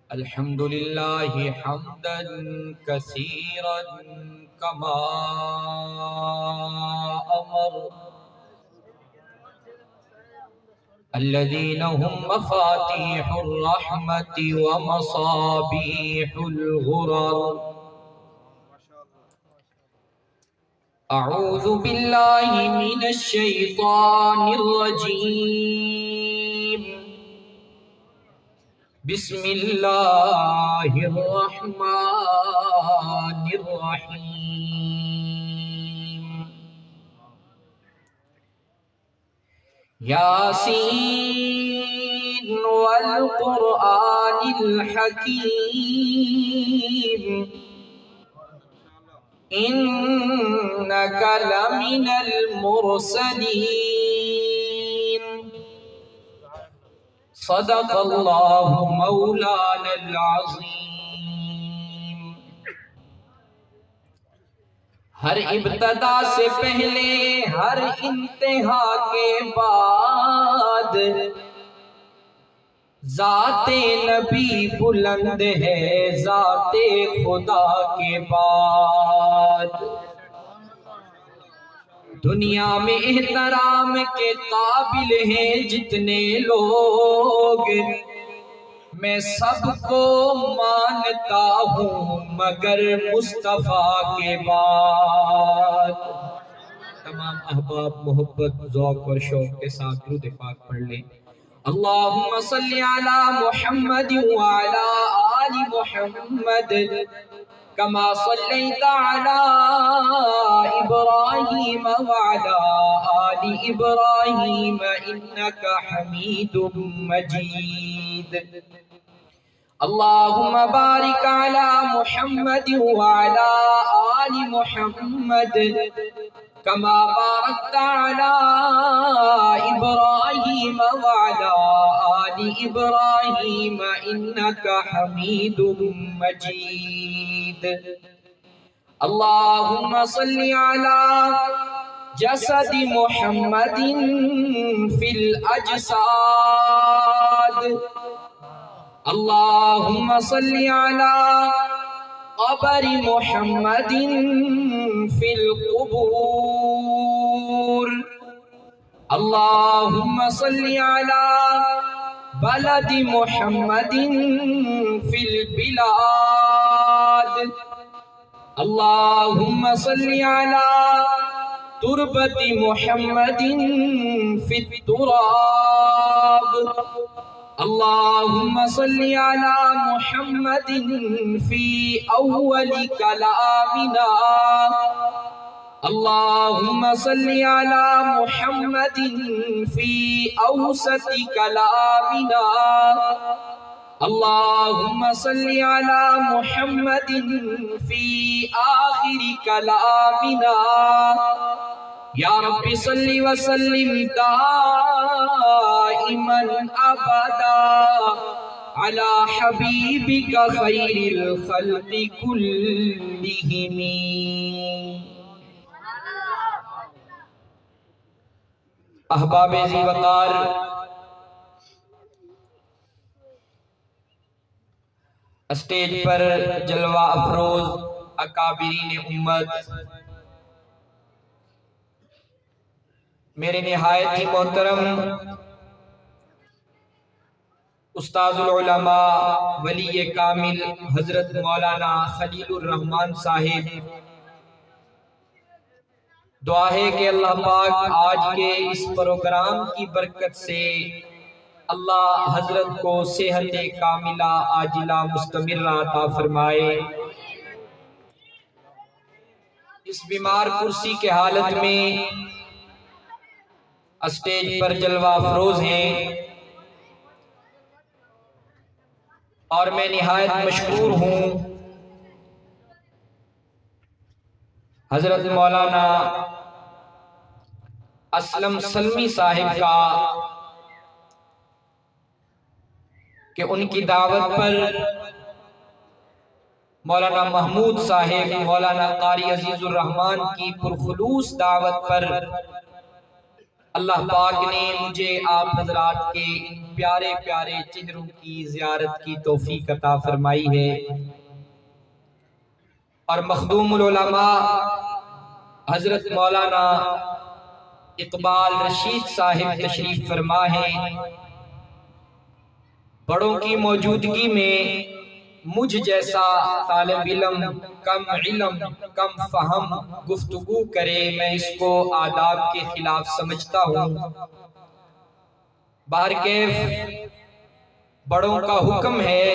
الحمد لله حمدا كثيرا كما أمر الذين هم مفاتيح الرحمة ومصابيح الغرر. أعوذ بالله من الشيطان الرجيم. بسم الله الرحمن الرحيم. ياسين والقرآن الحكيم إنك لمن المرسلين. صدق اللہ مولانا العظیم. ہر ابتدا سے پہلے ہر انتہا کے بعد ذات نبی بلند ہے ذات خدا کے بعد. دنیا میں احترام کے قابل ہیں جتنے لوگ، میں سب کو مانتا ہوں مگر مصطفیٰ کے بعد. تمام احباب محبت ذوق اور شوق کے ساتھ درود پاک پڑھ لیں. اللہم صلی علی محمد وعلی آل محمد كما صليت على إبراهيم وعلى آل إبراهيم إنك حميد مجيد. اللهم بارك على محمد وعلى آل محمد كما باركت على إبراهيم وعلى آل إبراهيم إنك حميد مجيد. اللهم صل على جسد محمد في الأجساد. اللهم صل على قبر محمد في القبور. اللهم صل على بلد محمد في البلاد. اللهم صل على تربة محمد في التراب. اللهم صل على محمد في أول كلامنا. اللهم صل على محمد في أوسط كلامنا. اللهم صل على محمد في آخر كلامنا. یا رب صل وسلم دائما ابدا على حبیبک خیر الخلق کلہم. احباب ذی وقار، اسٹیج پر جلوہ افروز اکابرین امت، میرے نہایت ہی محترم استاذ العلماء ولی کامل حضرت مولانا خلیل الرحمن صاحب، دعا ہے کہ اللہ پاک آج کے اس پروگرام کی برکت سے اللہ حضرت کو صحت کاملہ عاجلہ مستمرہ عطا فرمائے. اس بیمار کرسی کے حالت میں اسٹیج پر جلوہ افروز ہیں، اور میں نہایت مشکور ہوں حضرت مولانا اسلم سلمی صاحب کا کہ ان کی دعوت پر مولانا محمود صاحب، مولانا قاری عزیز الرحمن کی پرخلوص دعوت پر اللہ پاک نے مجھے آپ حضرات کے ان پیارے پیارے چہروں کی زیارت کی توفیق عطا فرمائی ہے، اور مخدوم العلماء حضرت مولانا اقبال رشید صاحب تشریف فرما ہیں۔ بڑوں کی موجودگی میں مجھ جیسا طالب علم کم فہم گفتگو کرے، میں اس کو آداب کے خلاف سمجھتا ہوں۔ بہرکیف بڑوں کا حکم ہے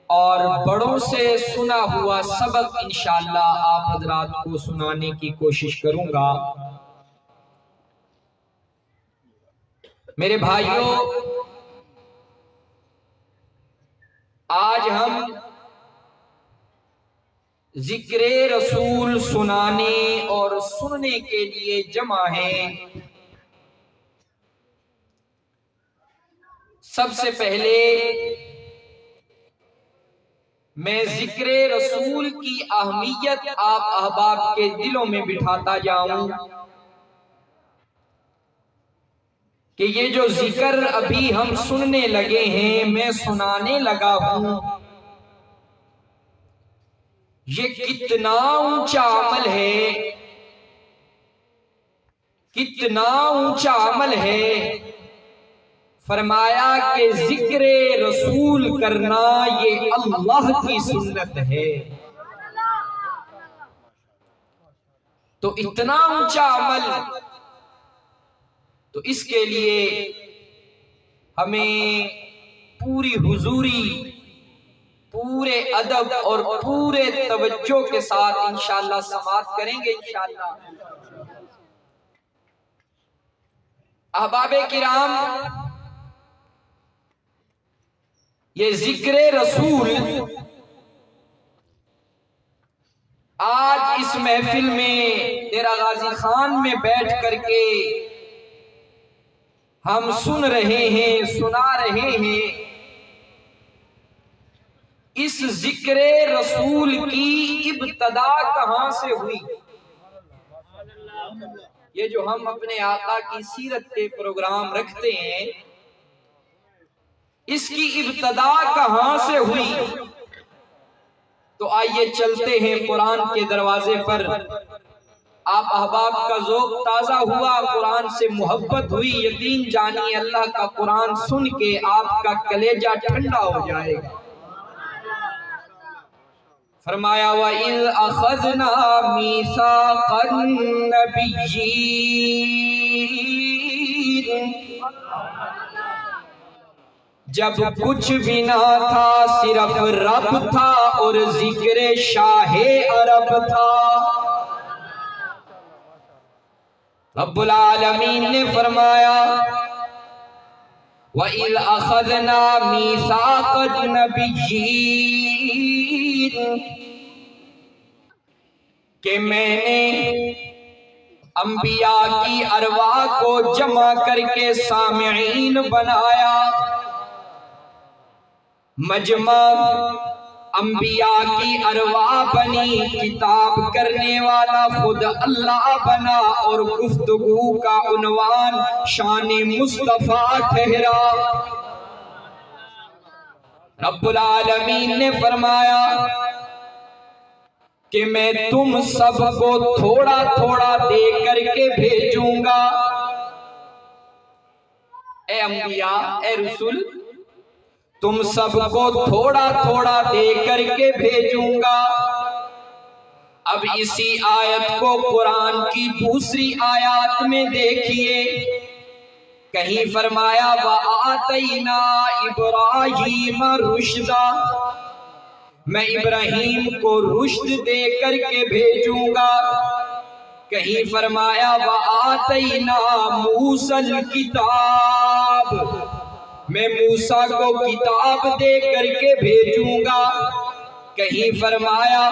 اور بڑوں سے سنا ہوا سبق انشاءاللہ آپ حضرات کو سنانے کی کوشش کروں گا۔ میرے بھائیوں، آج ہم ذکر رسول سنانے اور سننے کے لیے جمع ہیں۔ سب سے پہلے میں ذکر رسول کی اہمیت آپ احباب کے دلوں میں بٹھاتا جاؤں کہ یہ جو ذکر ابھی ہم سننے لگے ہیں، میں سنانے لگا ہوں، یہ کتنا اونچا عمل ہے، کتنا اونچا عمل ہے۔ فرمایا کہ ذکر رسول کرنا یہ اللہ کی سنت ہے۔ تو اتنا اونچا عمل، تو اس کے لیے ہمیں پوری حضوری، پورے ادب اور پورے توجہ کے ساتھ انشاءاللہ سماعت کریں گے انشاءاللہ۔ احباب کرام، یہ ذکر رسول آج اس محفل میں ڈیرہ غازی خان میں بیٹھ کر کے ہم سن رہے ہیں، سنا رہے ہیں، اس ذکر رسول کی ابتدا کہاں سے ہوئی؟ یہ جو ہم اپنے آقا کی سیرت کے پروگرام رکھتے ہیں، اس کی ابتدا کہاں سے ہوئی؟ تو آئیے چلتے ہیں قرآن کے دروازے پر۔ آپ احباب کا ذوق تازہ ہوا، قرآن سے محبت ہوئی، یقین جانیے اللہ کا قرآن سن کے آپ کا کلیجہ ٹھنڈا ہو جائے گا۔ فرمایا وَإِذْ أَخَذْنَا مِيثَاقَ النَّبِيِّينَ، جب کچھ بھی نہ تھا، صرف رب تھا اور ذکر شاہ عرب تھا۔ رب العالمین نے فرمایا وَإِذْ أَخَذْنَا مِيثَاقَ النَّبِيِّينَ، کہ میں نے انبیاء کی ارواح کو جمع کر کے سامعین بنایا۔ مجمع انبیاء کی ارواح بنی، کتاب کرنے والا خود اللہ بنا، اور گفتگو کا عنوان شان مصطفیٰ ٹھہرا۔ رب العالمین نے فرمایا کہ میں تم سب کو تھوڑا تھوڑا دے کر کے بھیجوں گا۔ اے انبیاء، اے رسول، تم سب کو تھوڑا تھوڑا دے کر کے بھیجوں گا۔ اب اسی آیت کو قرآن کی دوسری آیات میں دیکھیے، کہیں فرمایا وَآتَيْنَا إِبْرَاهِيمَ رُشْدًا، میں ابراہیم کو رشد دے کر کے بھیجوں گا۔ کہیں فرمایا وَآتَيْنَا مُوسَى الْكِتَابَ، میں موسیٰ کو کتاب دے کر کے بھیجوں گا۔ کہیں فرمایا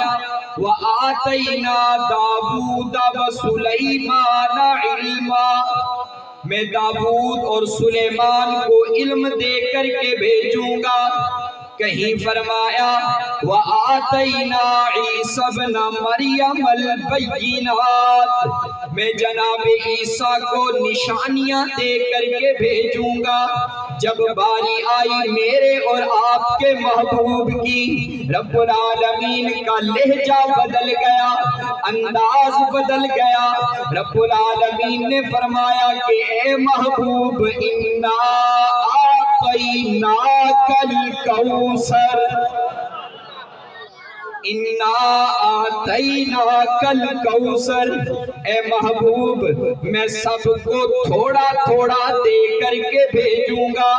وَآتَيْنَا دَاوُودَ وَسُلَيْمَانَ عِلْمًا، میں داؤد اور سلیمان کو علم دے کر کے بھیجوں گا۔ کہیں فرمایا وَآتَيْنَا عِيسَى ابْنَ مَرْيَمَ الْبَيِّنَاتِ، میں جناب عیسیٰ کو نشانیاں دے کر کے بھیجوں گا۔ جب باری آئی میرے اور آپ کے محبوب کی، رب العالمین کا لہجہ بدل گیا، انداز بدل گیا۔ رب العالمین نے فرمایا کہ اے محبوب، انا اعطیناک الکوثر، انا آتیناک الکوثر، اے محبوب میں سب کو تھوڑا تھوڑا دے کر کے بھیجوں گا،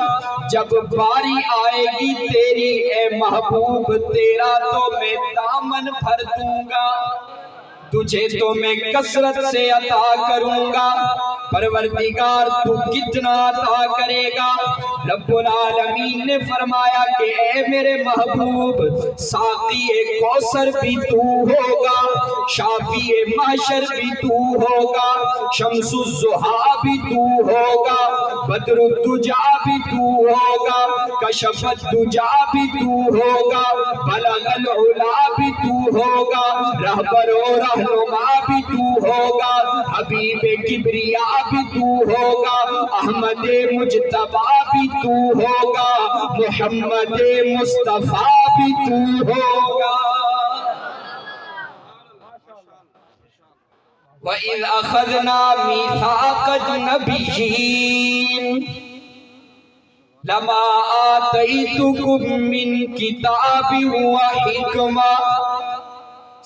جب باری آئے گی تیری اے محبوب تیرا تو میں دامن بھر دوں گا، تجھے تو میں کثرت سے عطا کروں گا۔ پروردگار تو کتنا عطا کرے گا؟ رب العالمین نے فرمایا کہ اے میرے محبوب، ساقی کوثر بھی تو ہوگا، شافی محشر بھی تو ہوگا، شمس الضحیٰ بھی تو ہوگا، بدر الدجا بھی تو ہوگا، کشف الدجا بھی تو ہوگا، بلغ العلا بھی تو ہوگا، رہبر و رہنما بھی تو ہوگا، حبیب کبریا بھی تو ہوگا، احمد مجتبی بھی تو ہوگا، محمد مصطفیٰ بھی تو ہوگا۔ وَإِذْ أَخَذْنَا مِيثَاقَ النَّبِيِّينَ لَمَا آتَيْتُكُم مِّن كِتَابٍ وَحِكْمَةٍ،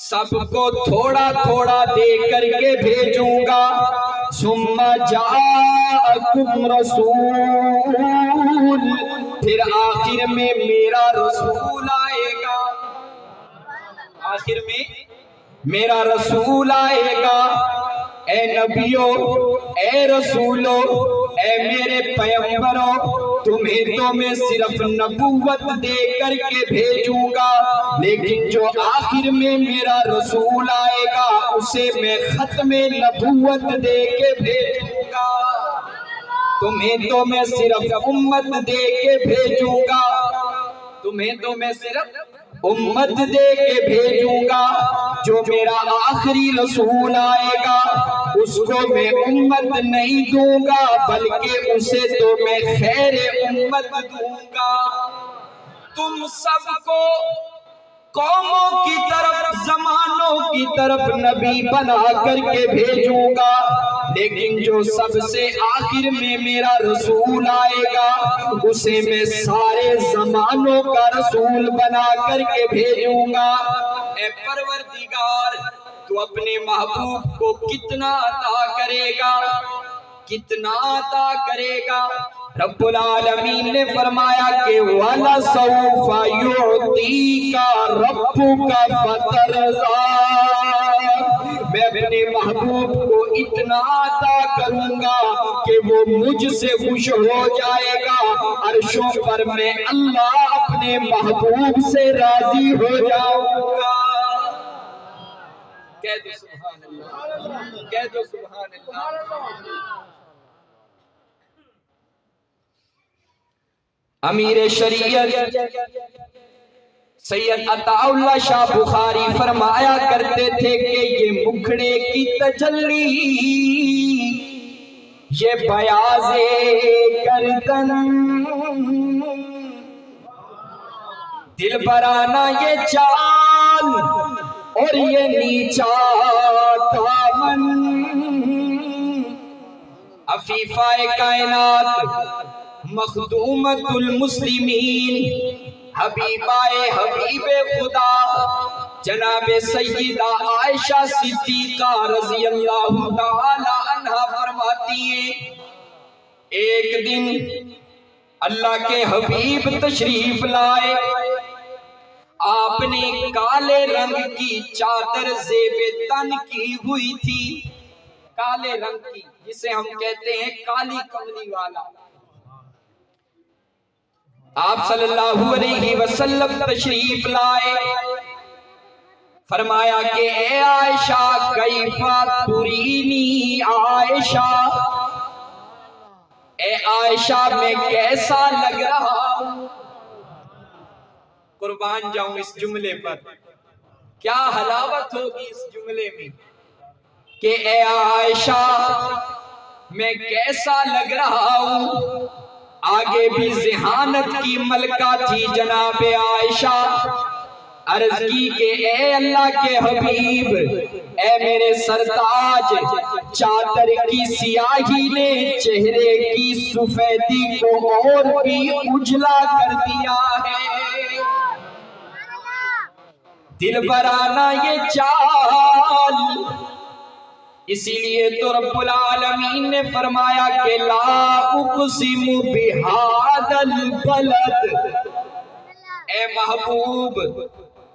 سب کو تھوڑا تھوڑا دے کر کے بھیجوں گا۔ ثُمَّ جَاءَكُمْ رَسُولٌ، پھر آخر میں میرا رسول آئے گا، آخر میں میرا رسول آئے گا۔ اے نبیوں، اے رسولوں، اے میرے پیغمبروں، تمہیں تو میں صرف نبوت دے کر کے بھیجوں گا، لیکن جو آخر میں میرا رسول آئے گا اسے میں ختم نبوت دے کے بھیجوں گا۔ تمہیں تو میں صرف امت دے کے بھیجوں گا، تمہیں تو میں صرف امت دے کے بھیجوں گا۔ جو میرا آخری رسول آئے گا اس کو میں امت نہیں دوں گا، بلکہ اسے تو میں خیر امت دوں گا۔ تم سب کو قوموں کی طرف، زمانوں کی طرف نبی بنا کر کے بھیجوں گا، لیکن جو سب سے آخر میں میرا رسول آئے گا اسے میں سارے زمانوں کا رسول بنا کر کے بھیجوں گا۔ اے پروردگار، تو اپنے محبوب کو کتنا عطا کرے گا، کتنا عطا کرے گا؟ رب العالمین نے فرمایا کہ وَلَسَوْفَ يُعْطِيكَ رَبُّكَ فَتَرْضَىٰ، میں اپنے محبوب کو اتنا عطا کروں گا کہ وہ مجھ سے خوش ہو جائے گا، عرشوں پر میں اللہ اپنے محبوب سے راضی ہو جاؤں گا۔ کہہ دو سبحان اللہ، کہہ دو سبحان اللہ۔ امیر شریعت سید عطا اللہ شاہ بخاری فرمایا کرتے تھے کہ یہ مکھڑے کی تجلی، یہ بیاض گردن، دل برانہ یہ چال اور یہ نیچا دامن، عفیفہ کائنات مخدومت المسلمین، حبیبہ حبیب خدا جناب سیدہ عائشہ صدیقہ رضی اللہ تعالی عنہ فرماتی ہیں، ایک دن اللہ کے حبیب تشریف لائے، آپ نے کالے رنگ کی چادر زیب تن کی ہوئی تھی، کالے رنگ کی جسے ہم کہتے ہیں کالی کملی والا۔ آپ صلی اللہ علیہ وسلم تشریف لائے، فرمایا کہ اے عائشہ کیفا ترینی عائشہ، اے عائشہ میں کیسا لگ رہا ہوں؟ قربان جاؤں اس جملے پر، کیا حلاوت ہوگی اس جملے میں۔ کہ اے عائشہ میں کیسا لگ رہا ہوں. آگے بھی ذہانت کی ملکہ تھی جناب عائشہ. عرض کی کہ اے اللہ کے حبیب، اے میرے سرتاج، چادر کی سیاہی نے چہرے کی سفیدی کو اور بھی اجلا کر دیا ہے. دل برانا یہ چال، اسی لیے تو رب العالمین نے فرمایا کہ لا اقسم بہذا البلد. اے محبوب،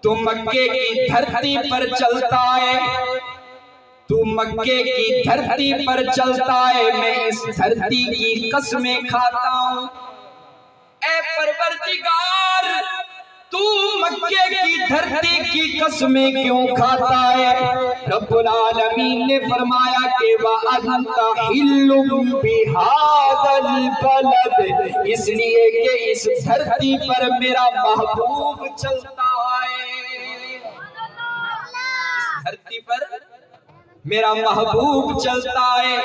تو مکے کی دھرتی پر چلتا ہے، تو مکے کی دھرتی پر چلتا ہے، میں اس دھرتی کی قسمیں کھاتا ہوں. اے پروردگار، تو مکے کی دھرتی کی قسمیں کیوں کھاتا ہے؟ رب العالمین نے فرمایا کہ وَأَنْتَ حِلٌّ بِهَذَا الْبَلَدِ، اس لیے کہ اس دھرتی پر میرا محبوب چلتا ہے. اس دھرتی پر میرا محبوب چلتا ہے.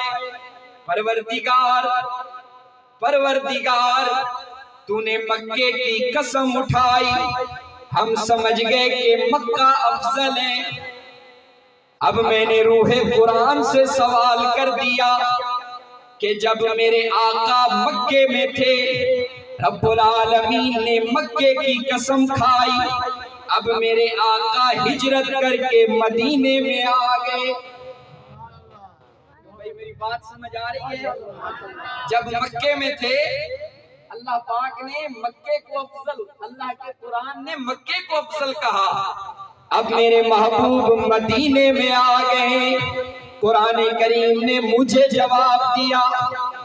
پروردگار تو نے مکے کی قسم اٹھائی. ہم سمجھ گئے کہ مکہ افضل ہے. اب میں نے روح قرآن سے سوال کر دیا کہ جب میرے آقا مکے میں تھے، رب العالمین نے مکے کی قسم کھائی، اب میرے آقا ہجرت کر کے مدینے میں آ گئے. میری بات سمجھ آ رہی ہے؟ جب مکے میں تھے، اللہ پاک نے مکے کو افضل، اللہ کے قرآن نے مکے کو افضل کہا. اب میرے محبوب مدینے میں آ گئے. قرآن کریم نے مجھے جواب دیا،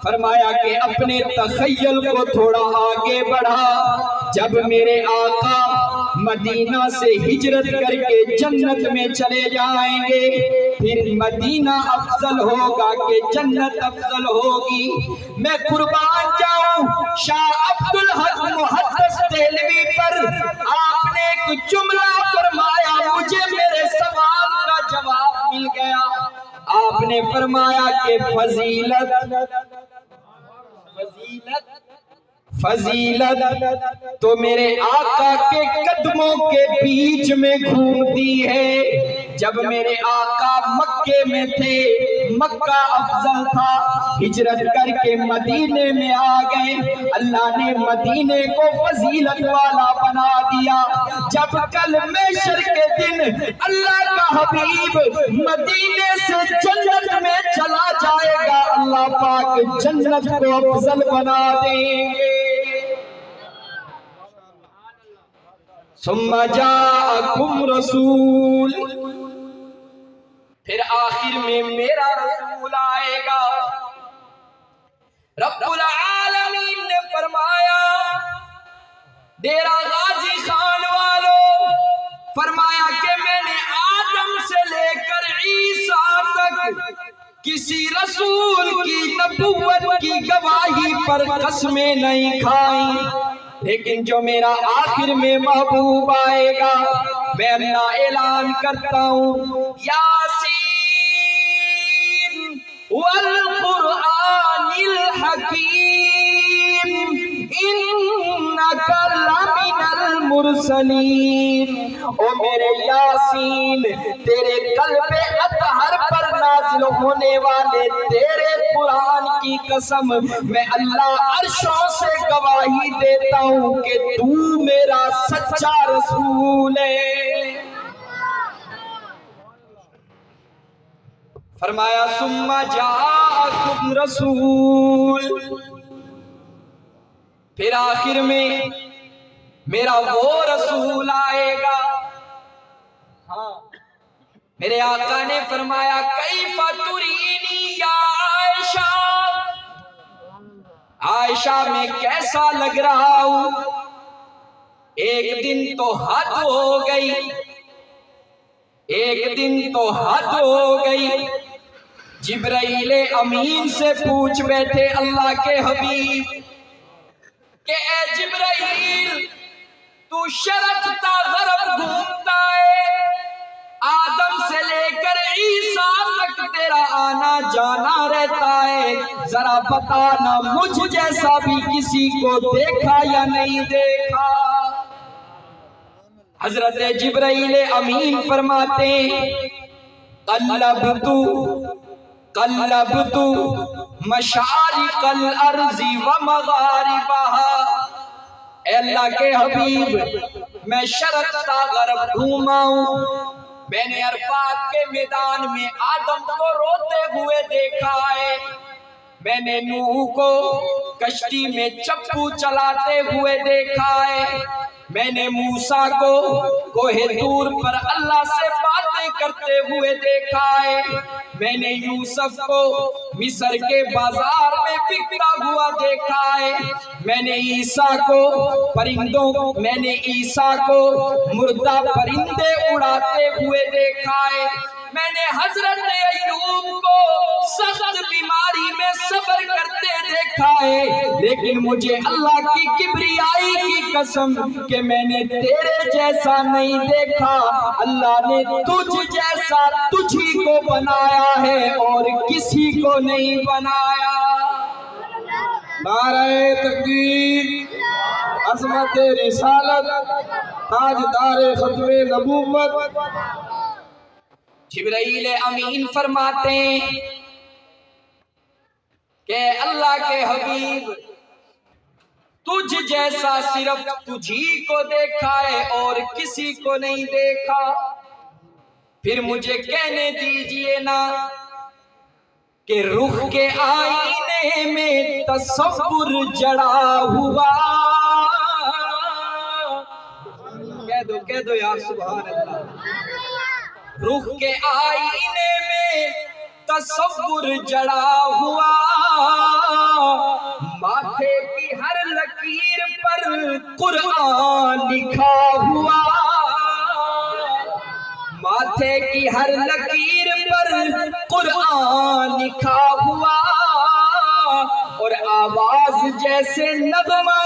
فرمایا کہ اپنے تخیل کو تھوڑا آگے بڑھا. جب میرے آقا مدینہ سے ہجرت کر کے جنت میں چلے جائیں گے، پھر مدینہ افضل ہوگا کہ جنت افضل ہوگی. میں قربان جاؤں شاہ عبدالحق محدث دہلوی پر، آپ نے ایک جملہ فرمایا، مجھے میرے سوال کا جواب مل گیا. آپ نے فرمایا کہ فضیلت تو میرے آقا کے قدموں کے بیچ میں گھومتی ہے. جب میرے آقا مکے میں تھے، مکہ افضل تھا، ہجرت کر کے مدینے میں آ گئے، اللہ نے مدینے کو فضیلت والا بنا دیا. جب کل محشر کے دن اللہ کا حبیب مدینے سے جنت میں چلا جائے گا، اللہ پاک جنت کو افضل بنا دیں گے. ثم جاءکم رسول، پھر آخر میں میرا رسول آئے گا. رب العالمین نے فرمایا، ڈیرہ غازی خان والوں، فرمایا کہ میں نے آدم سے لے کر عیسیٰ تک کسی رسول کی نبوت کی گواہی پر قسمیں نہیں کھائیں، لیکن جو میرا آخر میں محبوب آئے گا، میں اللہ اعلان کرتا ہوں، یاسین والقرآن الحکیم انک لمن المرسلین. او میرے یاسین، تیرے قلب اطہر پر نازل ہونے والے تیرے قرآن کی قسم، میں اللہ عرشوں سے گواہی دیتا ہوں کہ تو میرا سچا رسول ہے. فرمایا ثم جاءکم رسول، پھر آخر میں میرا وہ رسول آئے گا. ہاں، میرے آقا نے فرمایا کیف ترینی یا عائشہ، عائشہ میں کیسا لگ رہا ہوں. ایک دن تو حد ہو گئی، ایک دن تو حد ہو گئی. جبرائیل امین سے پوچھ بیٹھے اللہ کے حبیب کہ اے جبرائیل، تو شرق تا غرب گھومتا ہے، آدم سے لے کر عیسیٰ تک تیرا آنا جانا رہتا ہے، ذرا بتانا مجھ جیسا بھی کسی کو دیکھا یا نہیں دیکھا؟ حضرت جبرائیل امین فرماتے ہیں قلبت مشارق الارض و مغاربہا، اے اللہ کے حبیب میں شرق تا غرب گھوما ہوں، میں نے عرفات کے میدان میں آدم کو روتے ہوئے دیکھا ہے، میں نے نوح کو کشتی میں چپو چلاتے ہوئے دیکھا ہے، میں نے موسیٰ کو کوہ طور پر اللہ سے باتیں کرتے ہوئے دیکھا ہے، میں نے یوسف کو مصر کے بازار میں بکتا ہوا دیکھا ہے، میں نے عیسیٰ کو مردہ پرندے اڑاتے ہوئے دیکھا ہے، میں نے حضرت ایوب کو سخت بیماری میں صبر کرتے دیکھا ہے، لیکن مجھے اللہ کی کبریائی کی قسم کہ میں نے تیرے جیسا نہیں دیکھا، اللہ نے تجھ جیسا تجھی کو بنایا ہے اور کسی کو نہیں بنایا۔ نعرہ تکبیر، عظمت رسالت، تاجدار ختم نبوت۔ جبرائیل امین فرماتے ہیں کہ اللہ کے حبیب تجھ جیسا صرف تجھی کو دیکھا ہے اور کسی کو نہیں دیکھا۔ پھر مجھے کہنے دیجئے نا کہ رخ کے آئینے میں تصور جڑا ہوا، کہہ دو یا سبحان اللہ، رخ کے آئینے میں تصور جڑا ہوا، ماتھے کی ہر لکیر پر قرآن لکھا ہوا، ماتھے کی ہر لکیر پر قرآن لکھا ہوا، اور آواز جیسے نغمہ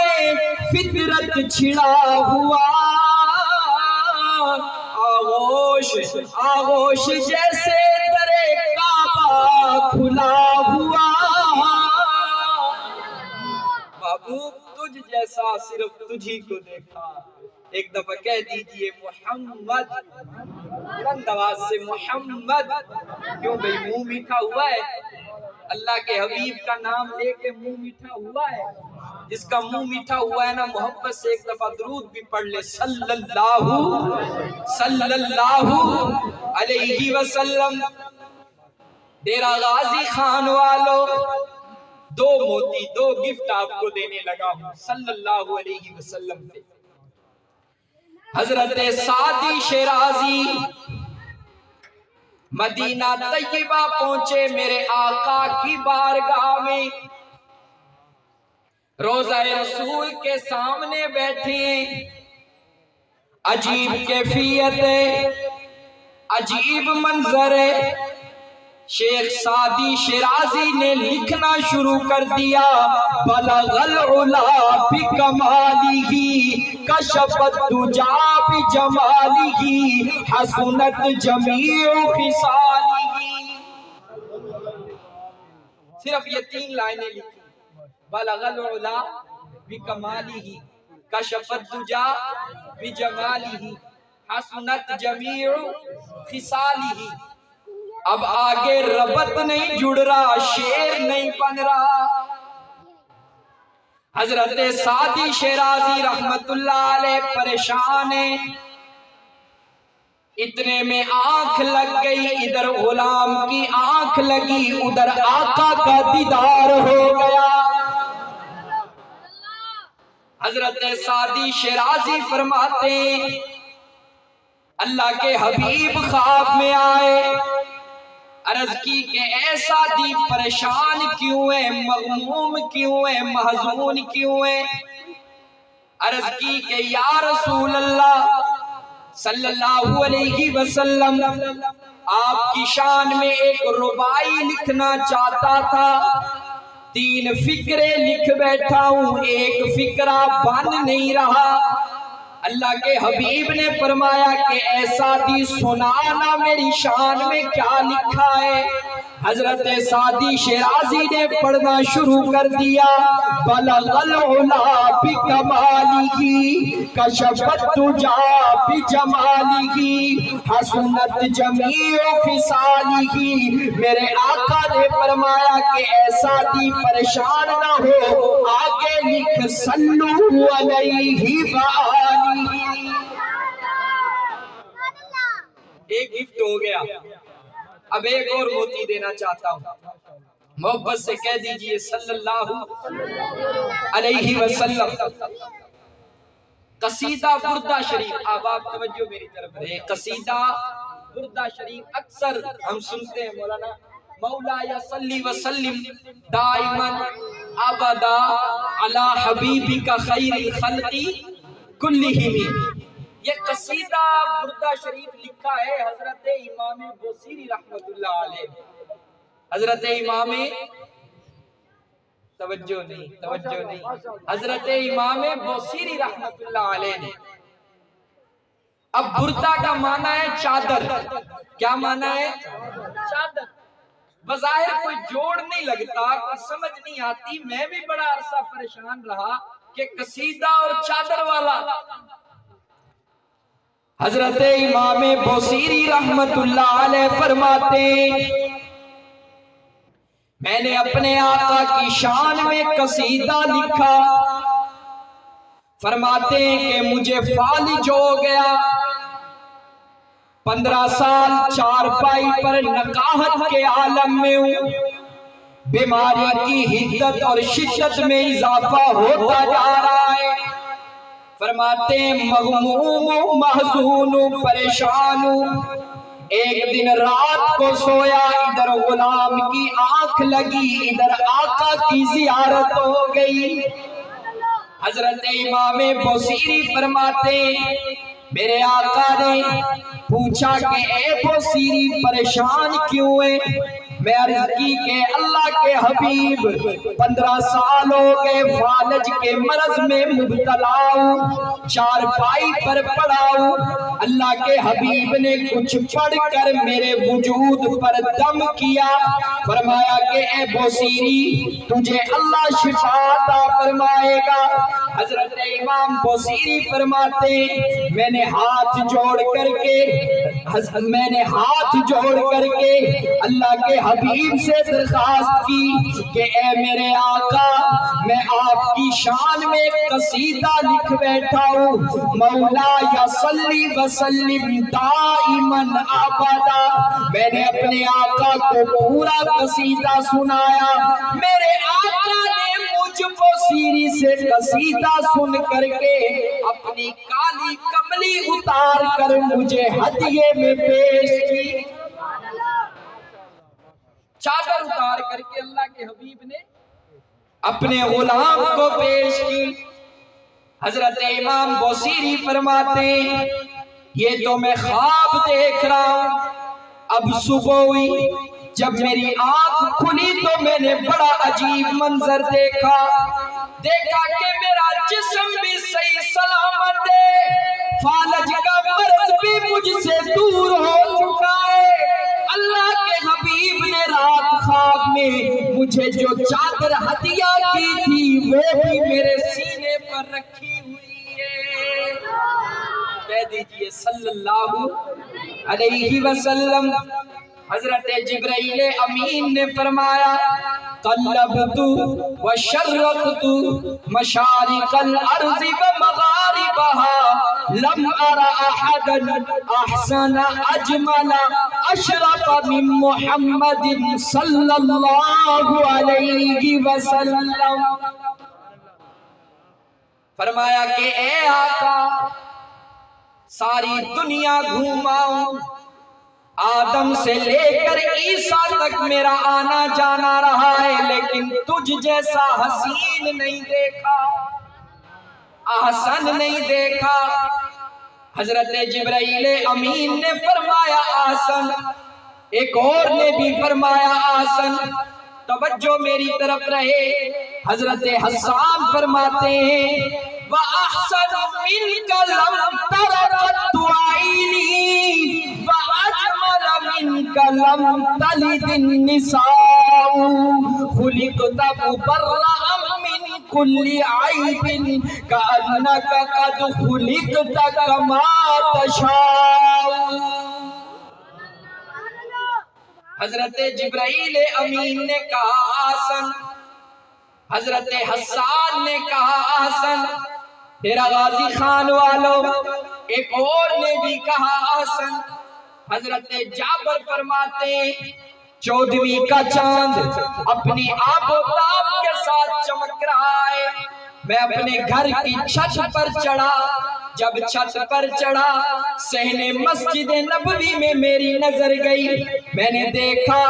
فطرت چھڑا ہوا، آغوش جیسے در کعبہ کھلا ہوا۔ محبوب تجھ جیسا صرف تجھی کو دیکھا، ایک دفعہ کہہ دیجئے محمد، بلند آواز سے محمد۔ کیوں بھئی منہ میٹھا ہوا ہے؟ اللہ کے حبیب کا نام لے کے منہ میٹھا ہوا ہے؟ جس کا منہ میٹھا ہوا ہے نا، محبت سے ایک دفعہ درود بھی پڑھ لے، صلی اللہ علیہ وسلم۔ ڈیرہ غازی خان والو، 2 موتی 2 گفٹ آپ کو دینے لگا ہوں صلی اللہ علیہ وسلم پہ۔ حضرت سعدی شیرازی مدینہ طیبہ پہنچے میرے آقا کی بارگاہ میں، روضہ رسول کے سامنے بیٹھے، عجیب کیفیت ہے، عجیب منظر ہے۔ شیخ سعدی شیرازی نے لکھنا شروع کر دیا، بلغ العلا بکمالہ کشف الدجا بجمالہ حسنت جمیع خصالہ۔ صرف یہ 3 لائنیں لکھی، بلغ العلا بکمالہ کشف الدجا بجمالہ حسنت جمیع خصالہ۔ اب آگے ربط نہیں جڑ رہا، شعر نہیں بن رہا۔ حضرت سعدی شیرازی رحمت اللہ علیہ پریشان ہیں، اتنے میں آنکھ لگ گئی، ادھر غلام کی آنکھ لگی، ادھر آقا کا دیدار ہو گیا۔ حضرت سعدی شیرازی فرماتے ہیں اللہ کے حبیب خواب میں آئے، عرض کی کہ اے سعدی پریشان کیوں ہے، مغموم کیوں ہے، محزون کیوں ہے؟ عرض کی کہ یا رسول اللہ صلی اللہ علیہ وسلم، آپ کی شان میں ایک ربائی لکھنا چاہتا تھا، 3 فقرے لکھ بیٹھا ہوں، ایک فقرہ بن نہیں رہا۔ اللہ کے حبیب نے فرمایا کہ اے سعدی سنانا میری شان میں کیا لکھا ہے۔ حضرت سعدی شیرازی نے پڑھنا شروع کر دیا، بلغ العلا بکمالہ کشفت الدجی بجمالہ حسنت جمیع خصالہ۔ میرے آقا نے فرمایا کہ اے سعدی پریشان نہ ہو، آگے لکھ صلو علیہ وآلہ۔ ایک گفٹ ہو گیا، اب ایک اور موتی دینا چاہتا ہوں، محبت سے کہہ دیجئے صلی اللہ علیہ وسلم۔ قصیدہ بردہ شریف، اب آپ توجہ میری طرف رہے، قصیدہ بردہ شریف اکثر ہم سنتے ہیں، مولانا مولا یا صلی وسلم دائما ابدا علی حبیبک خیر الخلق کلہم۔ یہ قصیدہ بردہ شریف لکھا ہے حضرت امام بوصیری رحمت اللہ علیہ۔ حضرت امام توجہ نہیں حضرت امام بوصیری رحمت اللہ علیہ نے۔ اب بردہ کا معنی ہے چادر، کیا معنی ہے؟ چادر۔ بظاہر کوئی جوڑ نہیں لگتا، کوئی سمجھ نہیں آتی، میں بھی بڑا عرصہ پریشان رہا کہ قصیدہ اور چادر والا۔ حضرت امام بوصیری رحمت اللہ علیہ فرماتے میں نے اپنے آقا کی شان میں قصیدہ لکھا، فرماتے ہیں کہ مجھے فالج ہو گیا، 15 سال چارپائی پر نقاہت کے عالم میں ہوں، بیماری کی حدت اور شدت میں اضافہ ہوتا جا رہا ہے۔ فرماتے ہیں مغموم و محزون و پریشان ہوں، ایک دن رات کو سویا، ادھر غلام کی آنکھ لگی، ادھر آقا کی زیارت ہو گئی۔ حضرت امام بوصیری فرماتے میرے آقا نے پوچھا کہ اے بوصیری پریشان کیوں ہے؟ میں عرض کی کہ اللہ کے حبیب 15 سال ہو گئے فالج کے مرض میں مبتلا ہوں، چارپائی پر پڑا ہوں، اللہ کے حبیب نے کچھ پڑھ کر میرے وجود پر دم کیا، فرمایا کہ اے بوصیری تجھے اللہ شفا عطا فرمائے گا۔ حضرت امام بوصیری فرماتے میں نے ہاتھ جوڑ کر کے اللہ کے حبیب سے درخواست کی کہ اے میرے آقا میں آپ کی شان میں قصیدہ لکھ بیٹھا ہوں، مولا یا صلی وسلم دائماً ابدا۔ میں نے اپنے آقا کو پورا قصیدہ سنایا، میرے آقا نے مجھ بوصیری سے قصیدہ سن کر کے اپنی کالی کملی اتار کر مجھے ہدیے میں پیش کی۔ چادر اتار کر کے اللہ کے حبیب نے اپنے غلام کو پیش کی۔ حضرت امام بوصیری فرماتے یہ تو میں خواب دیکھ رہا ہوں، اب صبح ہوئی، جب میری آنکھ کھلی تو میں نے بڑا عجیب منظر دیکھا کہ میرا جسم بھی صحیح سلامت ہے، فالج کا مرض بھی مجھ سے دور ہو چکا ہے۔ اللہ کے حبیب نے رات خواب میں مجھے جو چادر ہدیہ کی تھی وہ بھی میرے سینے پر رکھی ہوئی ہے۔ کہہ دیجئے صلی اللہ علیہ وسلم۔ حضرت جبرائیل امین نے فرمایا قلبت وشرقت مشارق الارض ومغاربها لم ار احدا احسن اجمل اشرف من محمد صلی اللہ علیہ وسلم۔ فرمایا کہ اے آقا ساری دنیا گھوماؤں، آدم سے لے کر عیسیٰ تک میرا آنا جانا رہا ہے، لیکن تجھ جیسا حسین نہیں دیکھا، احسن نہیں دیکھا۔ حضرت جبرائیل امین نے فرمایا احسن، ایک اور نے بھی فرمایا احسن۔ توجہ میری طرف رہے، حضرت حسان فرماتے ہیں وأحسن منك لم تر قط عيني وأجمل منك لم تلد النساء خلقت مبرأ من كل عيب كأنك قد خلقت كما تشاء. حضرت جبرائیل امین نے کہا آسن. حضرت حسان نے کہا آسن. پھر غازی خان والوں ایک اور نے بھی کہا آسن. حضرت جابر فرماتے 14ویں کا چاند اپنی آب و تاب کے ساتھ چمک رہا ہے. میں اپنے گھر کی چھت پر چڑھا. جب چھت پر چڑھا صحن مسجد نبوی میں میری نظر گئی. میں نے دیکھا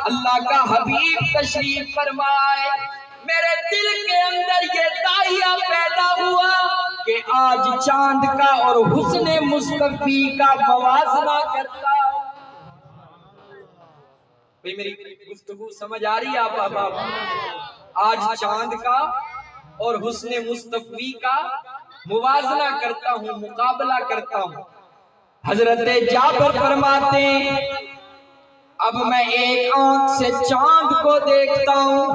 اللہ کا حبیب تشریف فرمائے. میرے دل کے اندر یہ داعیہ پیدا ہوا کہ آج چاند کا اور حسن مصطفی کا موازنہ کرتا. میری گفتگو سمجھ آ رہی ہے آپ؟ آج چاند کا اور حسن مصطفی کا موازنہ کرتا ہوں، مقابلہ کرتا ہوں. حضرت جابر فرماتے ہیں اب میں ایک آنکھ سے چاند کو دیکھتا ہوں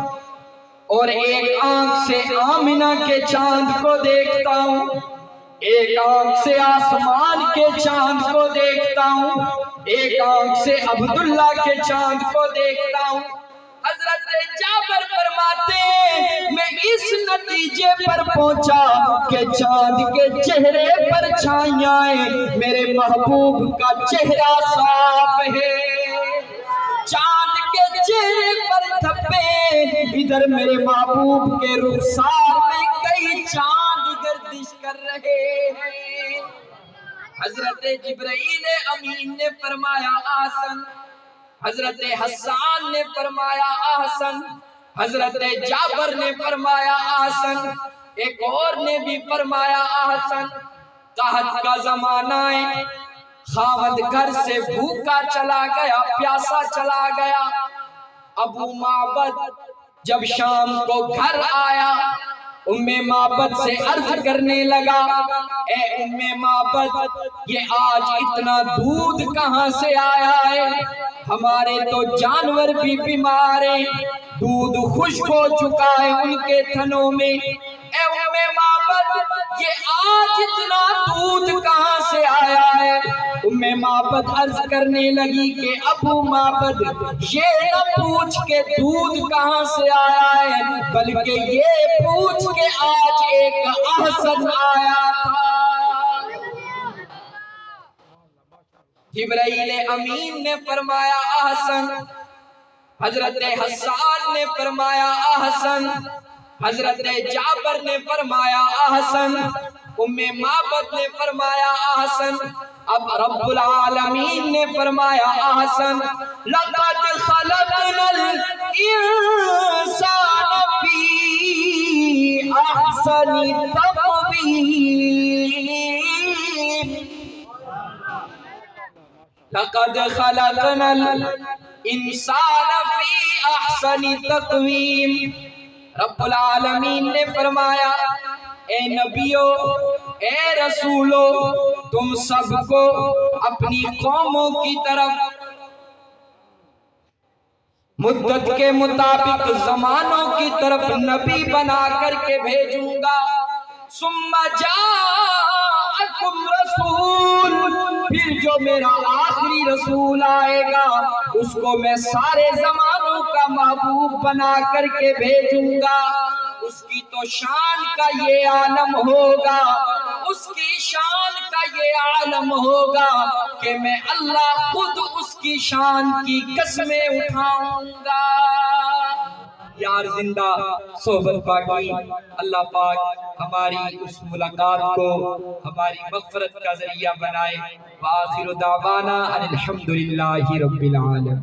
اور ایک آنکھ سے آمنہ کے چاند کو دیکھتا ہوں. ایک آنکھ سے آسمان کے چاند کو دیکھتا ہوں. ایک آنکھ سے عبداللہ کے چاند کو دیکھتا ہوں. حضرت جابر فرماتے میں اس نتیجے پر پہنچا کہ چاند کے چہرے پر چھائیاں میرے محبوب کا چہرہ صاف ہے. چاند کے چہرے پر دھبے ادھر میرے محبوب کے رخسار میں کئی چاند گردش کر رہے ہیں. حضرت جبرائیل امین نے فرمایا آسن. حضرت حسان نے فرمایا آسن. حضرت جابر نے فرمایا آسن. ایک اور نے بھی فرمایا آسن. قحط کا زمانہ ہے. خاوند گھر سے بھوکا چلا گیا، پیاسا چلا گیا. ابو معبد جب شام کو گھر آیا معبد سے عرض کرنے لگا اے معبد یہ آج اتنا دودھ کہاں سے آیا ہے؟ ہمارے تو جانور بھی بیمار ہیں، دودھ خشک ہو چکا ہے ان کے تھنوں میں. اے معبد یہ آج اتنا دودھ کہاں سے آیا ہے؟ معبد عرض کرنے لگی کہ ابو معبد یہ نہ پوچھ کے دودھ کہاں سے آیا ہے بلکہ یہ پوچھ کے آج ایک احسن آیا تھا. جبرائیل امین نے فرمایا احسن. حضرت حسان نے فرمایا احسن. حضرت جابر نے فرمایا احسن. معبد نے فرمایا احسن. اب رب العالمین نے فرمایا احسن. لقد خلقنا الانسان فی احسن تقویم. لقد خلقنا الانسان فی احسن تقویم. رب العالمین نے فرمایا اے نبیو اے رسولو تم سب کو اپنی قوموں کی طرف مدت کے مطابق زمانوں کی طرف نبی بنا کر کے بھیجوں گا. ثم جاءکم رسول، پھر جو میرا آخری رسول آئے گا اس کو میں سارے زمانوں کا محبوب بنا کر کے بھیجوں گا. اس کی تو شان کا یہ عالم ہوگا، اس کی شان کا یہ عالم ہوگا کہ میں اللہ خود اس کی شان کی قسمیں اٹھاؤں گا. یار زندہ صحبت پاکی اللہ پاک ہماری اس ملاقات کو ہماری مغفرت کا ذریعہ بنائے. وآخر دعوانا ان الحمدللہ رب العالمین.